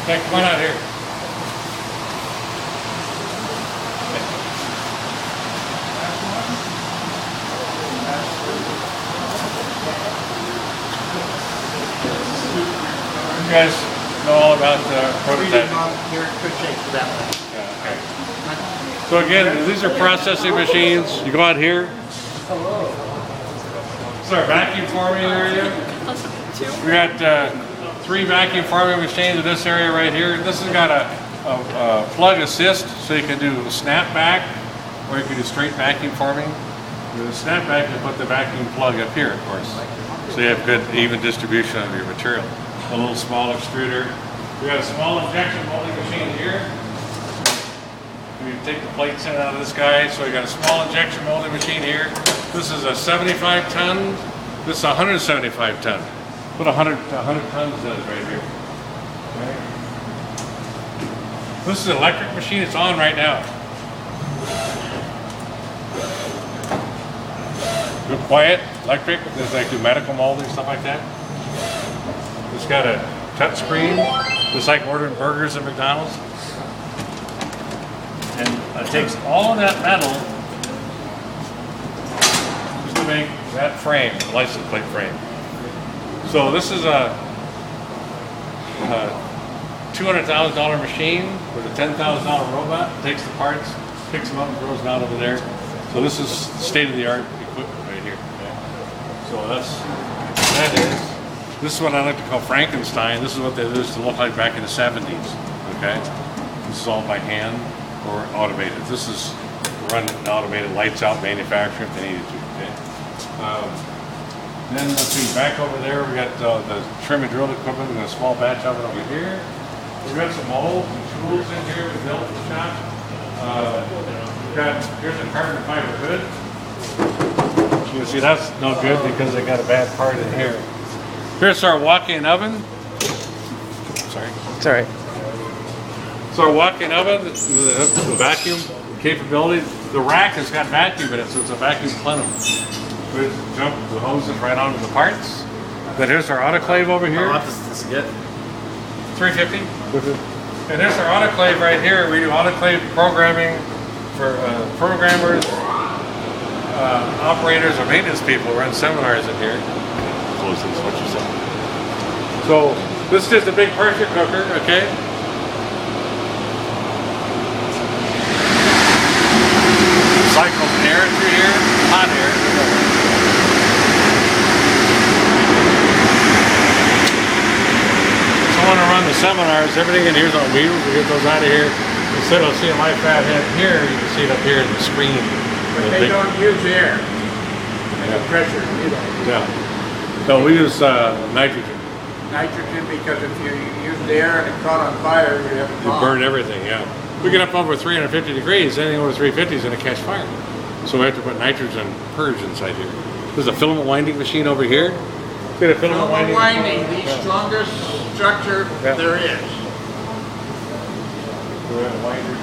Okay, come on out here. You guys know all about prototyping. You're in good shape for that one. Yeah, okay. So again, these are processing machines. You go out here. This is our vacuum forming area. We got 3 vacuum forming machines in this area right here. This has got a plug assist, so you can do snapback, or you can do straight vacuum forming. With a snapback, you put the vacuum plug up here, of course, so you have good even distribution of your material. A little small extruder. We got a small injection molding machine here. We take the plates in out of this guy, so we got a small injection molding machine here. This is a 75 ton. This is a 175 ton. What 100 tons does right here. Okay. This is an electric machine. It's on right now. Real quiet, electric. There's like do medical molding, stuff like that. It's got a touch screen, just like ordering burgers at McDonald's. And it takes all of that metal just to make that frame, the license plate frame. So this is a $200,000 machine with a $10,000 robot. It takes the parts, picks them up and throws them out over there. So this is state-of-the-art equipment right here. Okay. So that is. This is what I like to call Frankenstein. This is what they used to look like back in the 70s. Okay. This is all by hand or automated. This is run automated, lights out manufacturing if they needed to. Okay. Then let's see, back over there we got the trim and drill equipment and a small batch of it over here. We've got some molds and tools in here we built in the shop. Here's a carbon fiber hood. You can see that's no good because they got a bad part in here. Here's our walk-in oven. Sorry. It's all right. So our walk-in oven, the vacuum capability. The rack has got vacuum in it, so it's a vacuum plenum. We jump the hoses right onto the parts. Then here's our autoclave over here. How much does this get? $350. And there's our autoclave right here. We do autoclave programming for programmers, operators, or maintenance people. Run seminars in here. Close this, what you said. So this is just a big pressure cooker, okay? Cycles air through here, hot air. So I want to run the seminars. Everything in here is on wheels. We get those out of here. Instead of seeing my fat head here, you can see it up here in the screen. But they don't use air. The pressure, you know. Yeah. So we use nitrogen. Nitrogen, because if you use the air and it caught on fire, you have a You bomb. burn everything, yeah. We get up over 350 degrees, anything over 350 is going to catch fire. So we have to put nitrogen purge inside here. There's a filament winding machine over here. See the filament Filament winding, the Yeah. strongest structure Yeah. there is. We have a winder.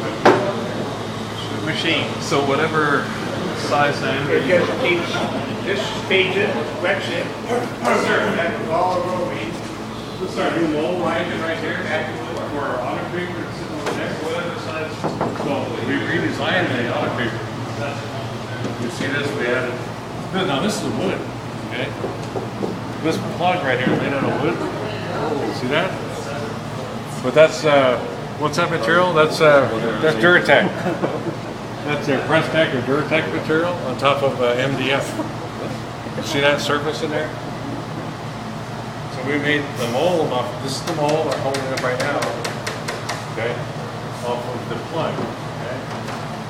Machine. So whatever size diameter It you just keeps, this feeds it, wets it, that was all the road. This is our new mold winding right here. For our autocreeper that's sitting over there, whatever size. So we redesigned the autocreeper. You see this? We added. Now this is wood. Okay. This plug right here is made out of wood. See that? But that's what's that material? That's Duratec. That's their Prestec or Duratec material on top of MDF. See that surface in there? So we made the mold off. This is the mold I'm holding up right now. Okay, off of the plug. Okay.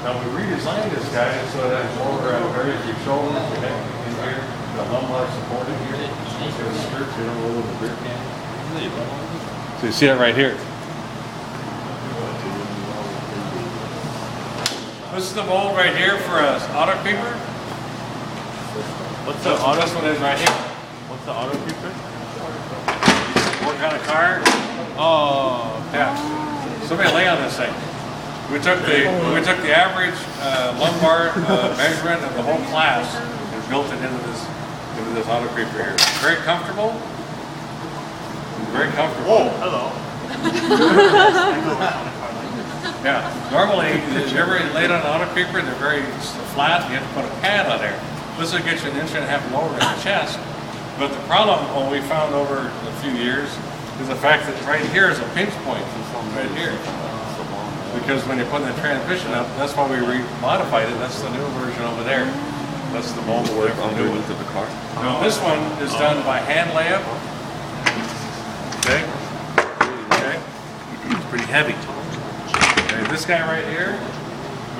Now we redesigned this guy so that it's more areas your shoulders, your neck, in here, the lumbar support in here. So the skirt, you don't roll with the beer can. So you see that right here. This is the mold right here for an autocreeper. What's So the auto? this one is right here. What's the auto creeper? Work on a car. Oh, Yeah. Somebody lay on this thing. We took the average lumbar measurement of the whole class and built it into this autocreeper here. Very comfortable. Very comfortable. hello. Yeah, normally, if you ever laid on auto creeper, they're very flat, you have to put a pad on there. This will get you an inch and a half lower in the chest. But the problem, what we found over a few years, is the fact that right here is a pinch point, right here. Because when you're putting the transmission up, that's why we modified it, that's the new version over there. That's the mold work underneath of the car. Now this one is done by hand layup. Okay? Okay? It's pretty heavy. Okay, this guy right here,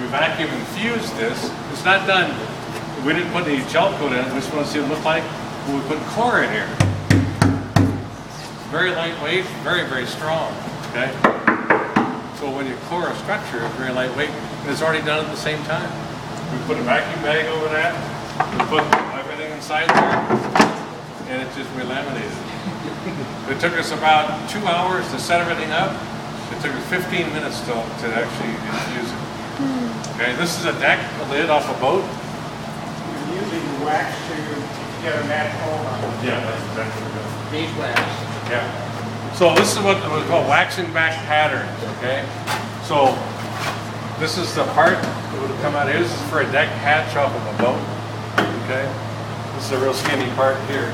we vacuum infused this. It's not done, we didn't put any gel coat in it, we just want to see what it look like when we put core in here. Very lightweight, very, very strong. Okay? So when you core a structure, it's very lightweight, and it's already done at the same time. We put a vacuum bag over that, we put everything inside there, and it just relaminated. It took us about 2 hours to set everything up. It took us 15 minutes to actually infuse it. Okay, this is a deck, a lid off a boat. You're using wax to get a natural. Yeah, that's exactly what it is. Beeswax. Yeah. So this is what was called waxing back patterns, okay? So this is the part that would come out here. This is for a deck hatch off of a boat, okay? This is a real skinny part here.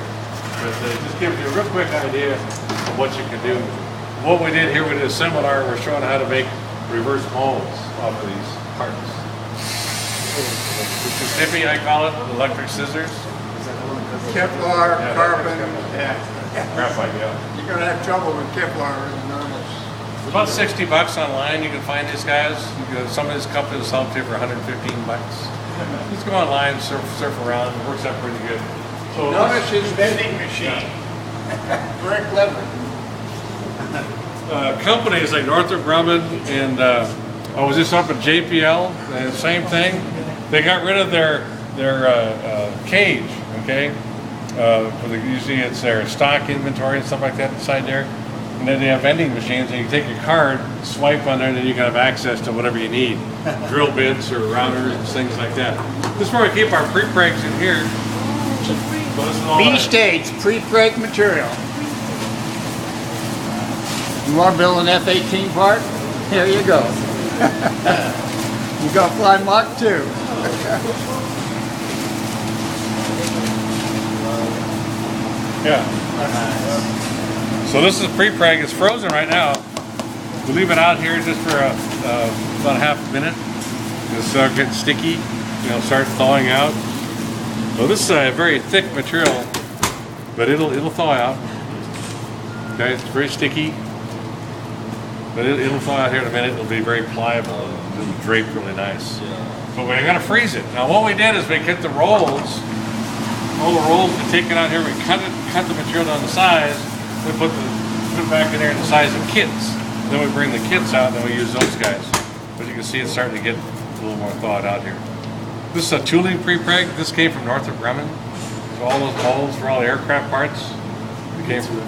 But it just gives you a real quick idea of what you can do. What we did here, we did a seminar, we're showing how to make reverse molds off of these parts. Which is nippy, I call it, electric scissors. Kevlar, Yeah, carbon, yeah. Graphite, yeah. You're gonna have trouble with Kevlar and normals. It's about 60 bucks online. You can find these guys. Some of these companies will sell them to you for 115 bucks. Just go online, surf around. It works out pretty good. So Notice his vending machine. Very clever. companies like Northrop Grumman and I was just up at JPL, and same thing. They got rid of their cage, okay? Usually it's their stock inventory and stuff like that inside there. And then they have vending machines, and you take your card, swipe on there, and then you can have access to whatever you need. Drill bits or routers and things like that. This is where we keep our pre-pregs in here. So this is all B-stage, pre-preg material. You want to build an F-18 part? Here you go. You got to fly Mach 2. Yeah. So this is pre-preg. It's frozen right now. We leave it out here just for about half a minute. It'll start getting sticky. Start thawing out. So this is a very thick material, but it'll thaw out. Okay, it's very sticky, but it'll thaw out here in a minute. It'll be very pliable and it'll drape really nice. But we're gonna freeze it. Now what we did is we cut the rolls. All the rolls, we take it out here, we cut the material down the size, we put it back in there in the size of kits. Then we bring the kits out, and then we use those guys. But you can see it's starting to get a little more thawed out here. This is a tooling pre-preg. This came from Northrop Grumman. So all those molds for all the aircraft parts, it came from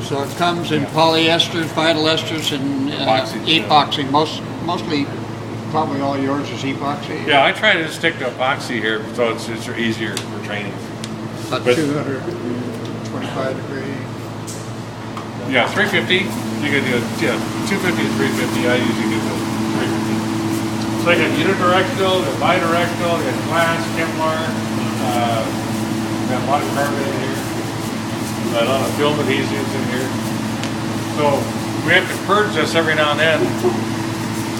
So it comes in polyesters, vinyl esters, and epoxy. Mostly, probably all yours is epoxy. Yeah, I try to just stick to epoxy here, so it's easier for training. About 225 degree. Yeah, 350. You can do 250 to 350. I usually do the 350. So I got unidirectional, got bidirectional, got glass, Kevlar, got a lot of carbon in here, a lot of film adhesives in here. So we have to purge this every now and then. You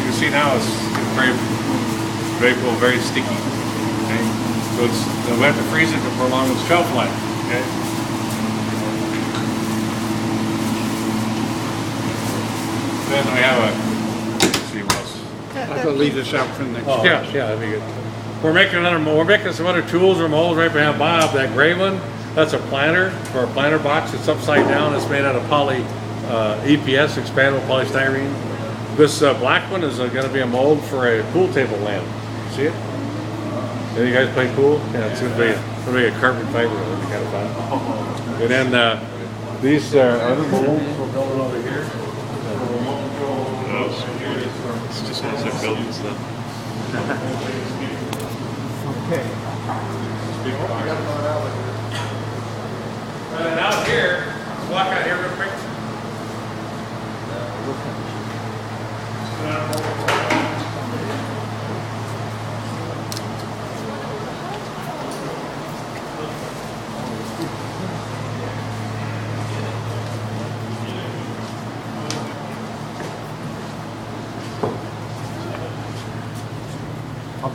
can see now it's very sticky. Okay, so we have to freeze it to prolong its shelf life. Okay. Then we have let's see what else. I could leave this out for the next. Yeah, that'd be good. We're making another mold. We're making some other tools or molds right behind Bob. That gray one, that's a planter for a planter box. It's upside down. It's made out of EPS, expandable polystyrene. This black one is going to be a mold for a pool table lamp. See it? Yeah, you guys play pool? Yeah, it's going to be a carbon fiber. It'll be kind of fun. And then these other molds we're building over here. It's just gonna start building stuff. Okay. And out here, let's walk out here real quick.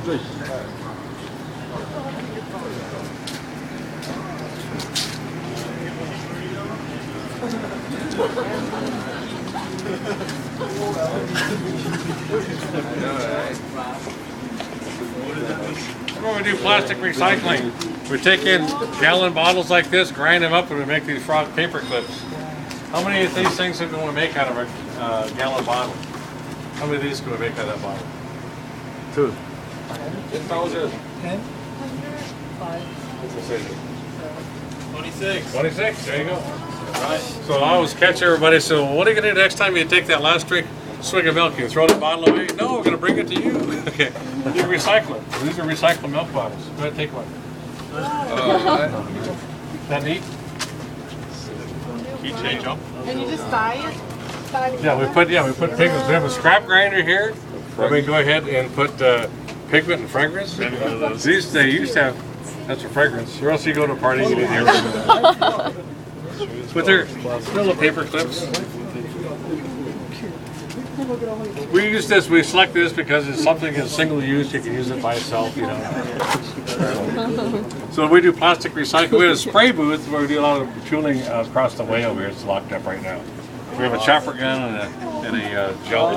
When we do plastic recycling, we take in gallon bottles like this, grind them up, and we make these frog paper clips. How many of these things are we going to make out of a gallon bottle? How many of these can we make out of that bottle? 2. 10,000. 10? 26. 26, there you go. Right. So I always catch everybody, so what are you going to do next time you take that last swig of milk? You throw the bottle away? No, we're going to bring it to you. Okay, you recycle it. These are recycled milk bottles. Go ahead, take one. That neat? Key change up. And you just buy it? Yeah, we put pigments. We have a scrap grinder here. And we go ahead and put pigment and fragrance. These they used to have. That's for fragrance. Or else you go to a party and you need everything. With their little paper clips. We use this. We select this because it's something that's single use. You can use it by itself, you know. So we do plastic recycling. We have a spray booth where we do a lot of tooling across the way over here. It's locked up right now. We have a chopper gun and a gel.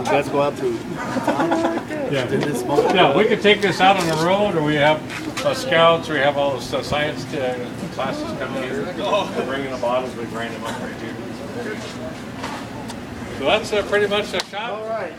Let's go out to. Yeah, we can take this out on the road, or we have scouts, or we have all the science classes coming here. We're bringing the bottles, we grind them up right here. So that's pretty much the shop. All right.